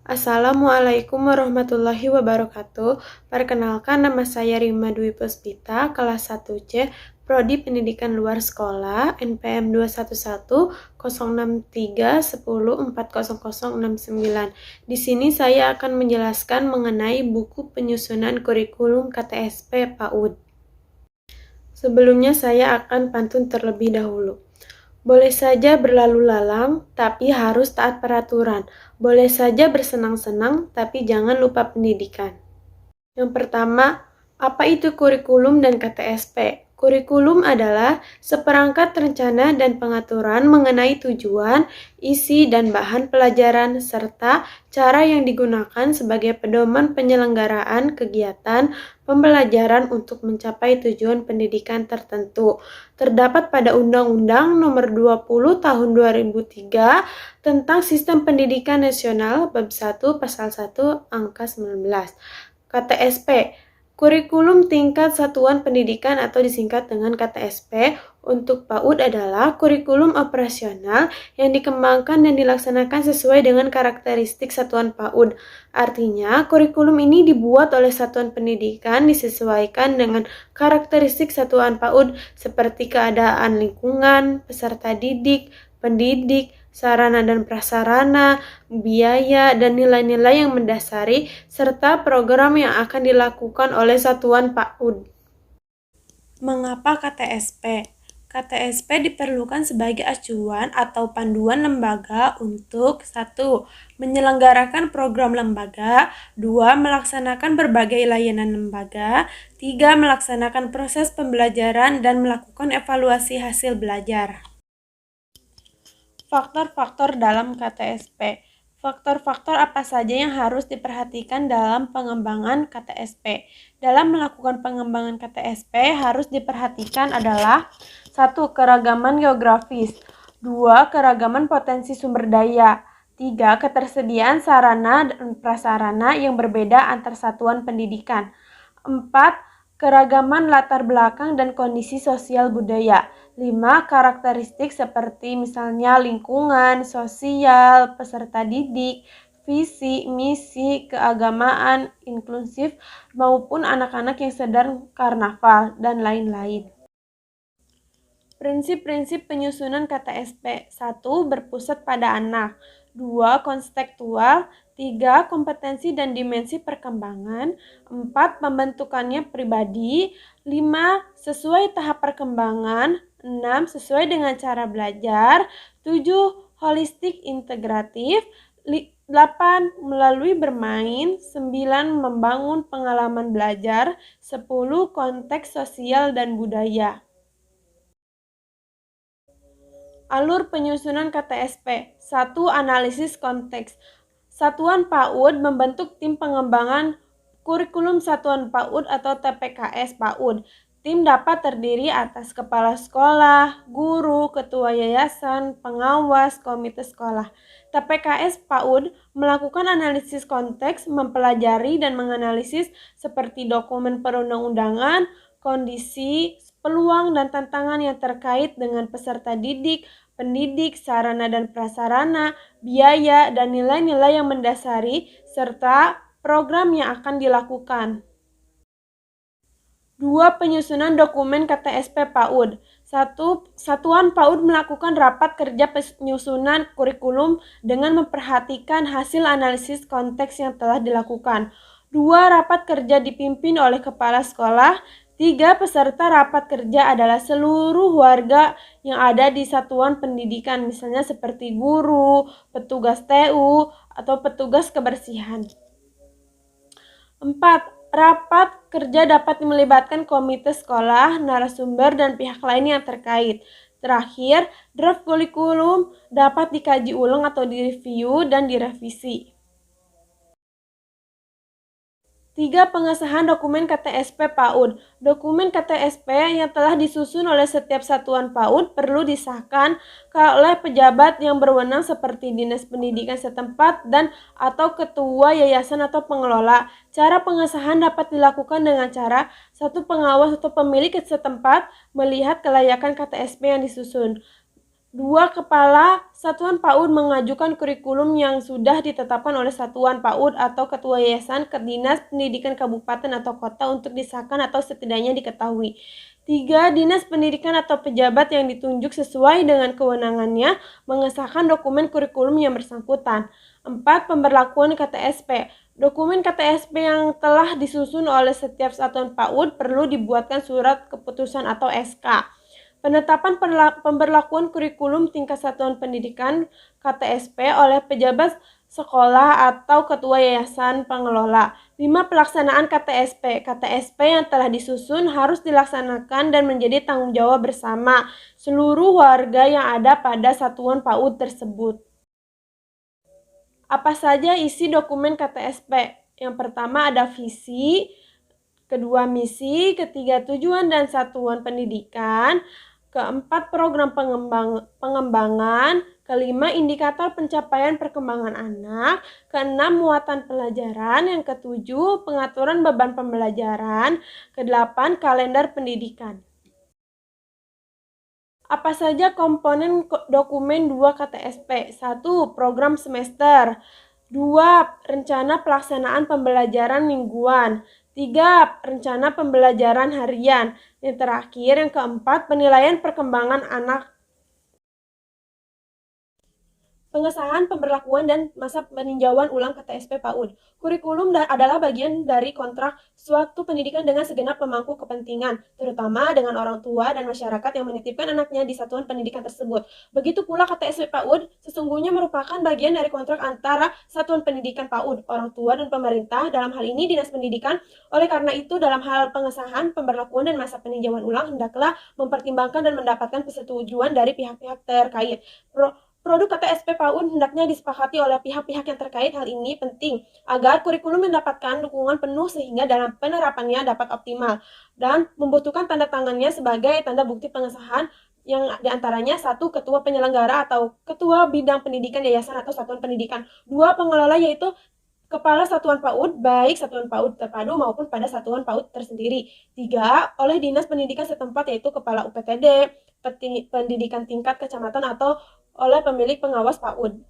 Assalamualaikum warahmatullahi wabarakatuh. Perkenalkan, nama saya Rima Dwi Puspita, kelas 1C, Prodi Pendidikan Luar Sekolah, NPM 211-063-104069. Di sini saya akan menjelaskan mengenai buku penyusunan kurikulum KTSP PAUD. Sebelumnya saya akan pantun terlebih dahulu. Boleh saja berlalu lalang, tapi harus taat peraturan. Boleh saja bersenang-senang, tapi jangan lupa pendidikan. Yang pertama, apa itu kurikulum dan KTSP? Kurikulum adalah seperangkat rencana dan pengaturan mengenai tujuan, isi, dan bahan pelajaran, serta cara yang digunakan sebagai pedoman penyelenggaraan kegiatan pembelajaran untuk mencapai tujuan pendidikan tertentu. Terdapat pada Undang-Undang Nomor 20 Tahun 2003 tentang Sistem Pendidikan Nasional Bab 1 Pasal 1 Angka 19. KTSP, kurikulum tingkat satuan pendidikan atau disingkat dengan KTSP untuk PAUD adalah kurikulum operasional yang dikembangkan dan dilaksanakan sesuai dengan karakteristik satuan PAUD. Artinya, kurikulum ini dibuat oleh satuan pendidikan disesuaikan dengan karakteristik satuan PAUD seperti keadaan lingkungan, peserta didik, pendidik, sarana dan prasarana, biaya, dan nilai-nilai yang mendasari, serta program yang akan dilakukan oleh satuan PAUD. Mengapa KTSP? KTSP diperlukan sebagai acuan atau panduan lembaga untuk 1. Menyelenggarakan program lembaga, 2. Melaksanakan berbagai layanan lembaga, 3. Melaksanakan proses pembelajaran dan melakukan evaluasi hasil belajar. Faktor-faktor dalam KTSP. Faktor-faktor apa saja yang harus diperhatikan dalam pengembangan KTSP? Dalam melakukan pengembangan KTSP harus diperhatikan adalah 1. Keragaman geografis, 2. Keragaman potensi sumber daya, 3. Ketersediaan sarana dan prasarana yang berbeda antar satuan pendidikan, 4. Keragaman latar belakang dan kondisi sosial budaya, 5. Karakteristik seperti misalnya lingkungan, sosial, peserta didik, visi, misi, keagamaan, inklusif, maupun anak-anak yang sedang karnaval, dan lain-lain. Prinsip-prinsip penyusunan KTSP. 1. Berpusat pada anak, 2. Kontekstual, 3. Kompetensi dan dimensi perkembangan, 4. Pembentukannya pribadi, 5. Sesuai tahap perkembangan, 6. Sesuai dengan cara belajar, 7. Holistik integratif, 8. Melalui bermain, 9. Membangun pengalaman belajar, 10. Konteks sosial dan budaya. Alur penyusunan KTSP. 1. Analisis konteks. Satuan PAUD membentuk tim pengembangan kurikulum Satuan PAUD atau TPKS PAUD. Tim dapat terdiri atas kepala sekolah, guru, ketua yayasan, pengawas, komite sekolah. TPKS PAUD melakukan analisis konteks, mempelajari dan menganalisis seperti dokumen perundang-undangan, kondisi, peluang dan tantangan yang terkait dengan peserta didik, pendidik, sarana dan prasarana, biaya, dan nilai-nilai yang mendasari, serta program yang akan dilakukan. 2. Penyusunan dokumen KTSP PAUD. 1. Satuan PAUD melakukan rapat kerja penyusunan kurikulum dengan memperhatikan hasil analisis konteks yang telah dilakukan. 2. Rapat kerja dipimpin oleh kepala sekolah. 3. Peserta rapat kerja adalah seluruh warga yang ada di satuan pendidikan, misalnya seperti guru, petugas TU, atau petugas kebersihan. 4. Rapat kerja dapat melibatkan komite sekolah, narasumber, dan pihak lain yang terkait. Terakhir, draft kurikulum dapat dikaji ulang atau direview dan direvisi. 3. Pengesahan dokumen KTSP PAUD. Dokumen KTSP yang telah disusun oleh setiap satuan PAUD perlu disahkan oleh pejabat yang berwenang seperti Dinas Pendidikan setempat dan atau ketua yayasan atau pengelola. Cara pengesahan dapat dilakukan dengan cara 1. Pengawas atau pemilik setempat melihat kelayakan KTSP yang disusun. 2. Kepala Satuan PAUD mengajukan kurikulum yang sudah ditetapkan oleh Satuan PAUD atau Ketua Yayasan ke Dinas Pendidikan Kabupaten atau Kota untuk disahkan atau setidaknya diketahui. 3. Dinas Pendidikan atau pejabat yang ditunjuk sesuai dengan kewenangannya mengesahkan dokumen kurikulum yang bersangkutan. 4. Pemberlakuan KTSP. Dokumen KTSP yang telah disusun oleh setiap Satuan PAUD perlu dibuatkan surat keputusan atau SK. Penetapan pemberlakuan kurikulum tingkat satuan pendidikan KTSP oleh pejabat sekolah atau ketua yayasan pengelola. 5. Pelaksanaan KTSP. KTSP yang telah disusun harus dilaksanakan dan menjadi tanggung jawab bersama seluruh warga yang ada pada satuan PAUD tersebut. Apa saja isi dokumen KTSP? Yang pertama ada visi, kedua misi, ketiga tujuan dan satuan pendidikan, keempat program pengembangan, kelima indikator pencapaian perkembangan anak, keenam muatan pelajaran, yang ketujuh pengaturan beban pembelajaran, kedelapan kalender pendidikan. Apa saja komponen dokumen 2 KTSP? 1. Program semester. 2. Rencana pelaksanaan pembelajaran mingguan. 3. Rencana pembelajaran harian. Yang terakhir, yang keempat, penilaian perkembangan anak. Pengesahan, pemberlakuan, dan masa peninjauan ulang KTSP PAUD. Kurikulum adalah bagian dari kontrak suatu pendidikan dengan segenap pemangku kepentingan, terutama dengan orang tua dan masyarakat yang menitipkan anaknya di satuan pendidikan tersebut. Begitu pula KTSP PAUD sesungguhnya merupakan bagian dari kontrak antara satuan pendidikan PAUD, orang tua, dan pemerintah, dalam hal ini Dinas Pendidikan. Oleh karena itu, dalam hal pengesahan, pemberlakuan, dan masa peninjauan ulang, hendaklah mempertimbangkan dan mendapatkan persetujuan dari pihak-pihak terkait. Produk KTSP PAUD hendaknya disepakati oleh pihak-pihak yang terkait. Hal ini penting agar kurikulum mendapatkan dukungan penuh sehingga dalam penerapannya dapat optimal dan membutuhkan tanda tangannya sebagai tanda bukti pengesahan yang diantaranya 1. Ketua penyelenggara atau ketua bidang pendidikan yayasan atau satuan pendidikan. 2. Pengelola yaitu kepala satuan PAUD, baik satuan PAUD terpadu maupun pada satuan PAUD tersendiri. 3. Oleh Dinas Pendidikan setempat yaitu kepala UPTD, pendidikan tingkat kecamatan atau oleh pemilik pengawas PAUD.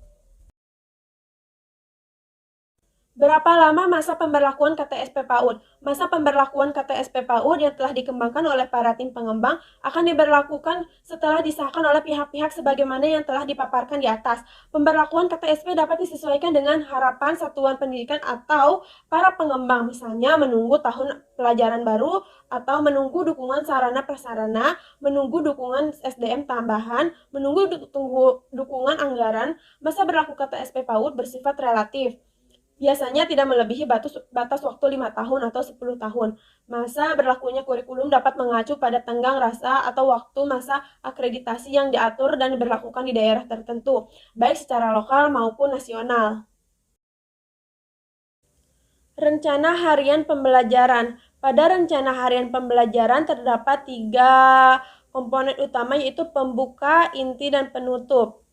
Berapa lama masa pemberlakuan KTSP PAUD? Masa pemberlakuan KTSP PAUD yang telah dikembangkan oleh para tim pengembang akan diberlakukan setelah disahkan oleh pihak-pihak sebagaimana yang telah dipaparkan di atas. Pemberlakuan KTSP dapat disesuaikan dengan harapan satuan pendidikan atau para pengembang, misalnya menunggu tahun pelajaran baru atau menunggu dukungan sarana prasarana, menunggu dukungan SDM tambahan, menunggu dukungan anggaran. Masa berlaku KTSP PAUD bersifat relatif. Biasanya tidak melebihi batas waktu 5 tahun atau 10 tahun. Masa berlakunya kurikulum dapat mengacu pada tenggang rasa atau waktu masa akreditasi yang diatur dan diberlakukan di daerah tertentu, baik secara lokal maupun nasional. Rencana harian pembelajaran. Pada rencana harian pembelajaran terdapat 3 komponen utama yaitu pembuka, inti, dan penutup.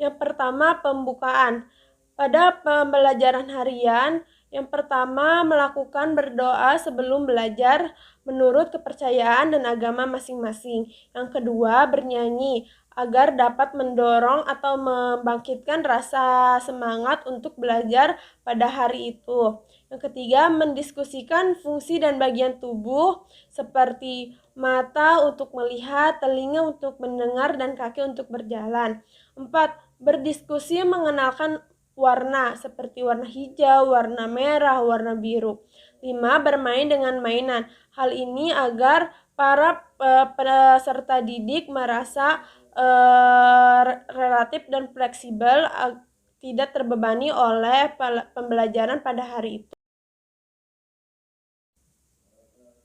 Yang pertama, pembukaan. Pada pembelajaran harian, yang pertama melakukan berdoa sebelum belajar menurut kepercayaan dan agama masing-masing. Yang kedua, bernyanyi agar dapat mendorong atau membangkitkan rasa semangat untuk belajar pada hari itu. Yang ketiga, mendiskusikan fungsi dan bagian tubuh seperti mata untuk melihat, telinga untuk mendengar, dan kaki untuk berjalan. 4. Berdiskusi mengenalkan warna seperti warna hijau, warna merah, warna biru. 5. Bermain dengan mainan. Hal ini agar para peserta didik merasa relatif dan fleksibel, tidak terbebani oleh pembelajaran pada hari itu.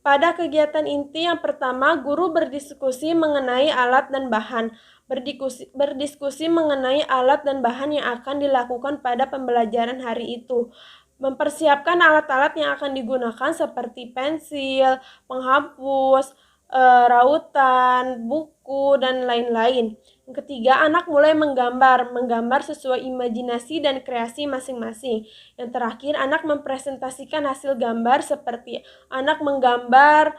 Pada kegiatan inti yang pertama, guru berdiskusi mengenai alat dan bahan. Berdiskusi mengenai alat dan bahan yang akan dilakukan pada pembelajaran hari itu. Mempersiapkan alat-alat yang akan digunakan seperti pensil, penghapus, rautan, buku, dan lain-lain. Yang ketiga, anak mulai menggambar sesuai imajinasi dan kreasi masing-masing. Yang terakhir, anak mempresentasikan hasil gambar seperti anak menggambar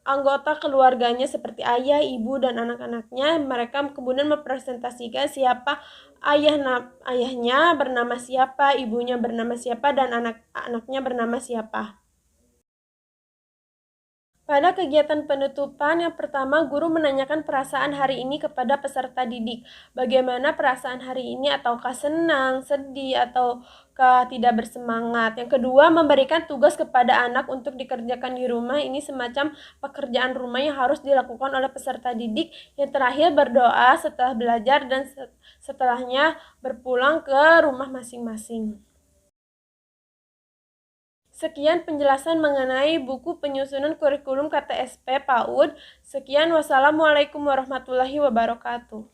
anggota keluarganya seperti ayah, ibu, dan anak-anaknya. Mereka kemudian mempresentasikan siapa ayahnya bernama siapa, ibunya bernama siapa, dan anak-anaknya bernama siapa. Pada kegiatan penutupan yang pertama, guru menanyakan perasaan hari ini kepada peserta didik. Bagaimana perasaan hari ini, ataukah senang, sedih, ataukah tidak bersemangat. Yang kedua, memberikan tugas kepada anak untuk dikerjakan di rumah. Ini semacam pekerjaan rumah yang harus dilakukan oleh peserta didik. Yang terakhir, berdoa setelah belajar dan setelahnya berpulang ke rumah masing-masing. Sekian penjelasan mengenai buku penyusunan kurikulum KTSP PAUD. Sekian, wassalamualaikum warahmatullahi wabarakatuh.